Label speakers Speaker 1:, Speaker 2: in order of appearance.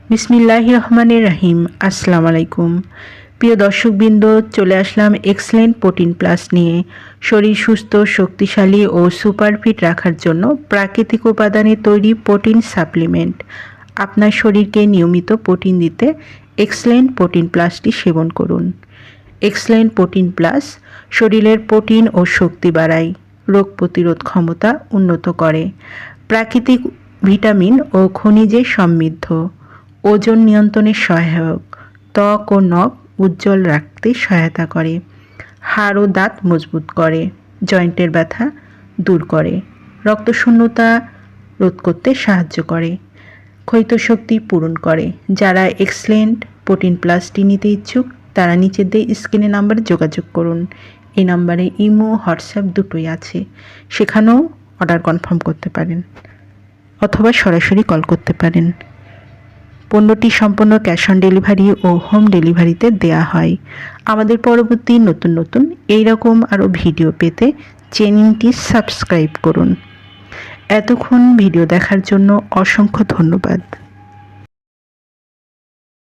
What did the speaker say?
Speaker 1: বিসমিল্লাহির রহমানির রহিম। আসসালামু আলাইকুম। প্রিয় দর্শকবৃন্দ, চলে আসলাম এক্সেলেন্ট প্রোটিন প্লাস নিয়ে। শরীর সুস্থ, শক্তিশালী ও সুপারফিট রাখার জন্য প্রাকৃতিক উপাদানে তৈরি প্রোটিন সাপ্লিমেন্ট। আপনার শরীরকে নিয়মিত প্রোটিন দিতে এক্সেলেন্ট প্রোটিন প্লাসটি সেবন করুন। এক্সেলেন্ট প্রোটিন প্লাস শরীরের প্রোটিন ও শক্তি বাড়ায়, রোগ প্রতিরোধ ক্ষমতা উন্নত করে, প্রাকৃতিক ভিটামিন ও খনিজে সমৃদ্ধ, ওজন নিয়ন্ত্রণে সহায়ক, ত্বক ও নখ উজ্জ্বল রাখতে সহায়তা করে, হাড় ও দাঁত মজবুত করে, জয়েন্টের ব্যথা দূর করে, রক্তশূন্যতা রোধ করতে সাহায্য করে, ক্ষয়িত শক্তি পূরণ করে। যারা এক্সেলেন্ট প্রোটিন প্লাসটি নিতে ইচ্ছুক তারা নিচের দিয়ে স্ক্রিনে নাম্বারে যোগাযোগ করুন। এই নাম্বারে ইমো, হোয়াটসঅ্যাপ দুটোই আছে, সেখানেও অর্ডার কনফার্ম করতে পারেন অথবা সরাসরি কল করতে পারেন। পণ্যটি সম্পূর্ণ ক্যাশ অন ডেলিভারি ও হোম ডেলিভারিতে দেয়া হয়। আমাদের পরবর্তী নতুন এইরকম আরও ভিডিও পেতে চ্যানেলটি সাবস্ক্রাইব করুন। এতক্ষণ ভিডিও দেখার জন্য অসংখ্য ধন্যবাদ।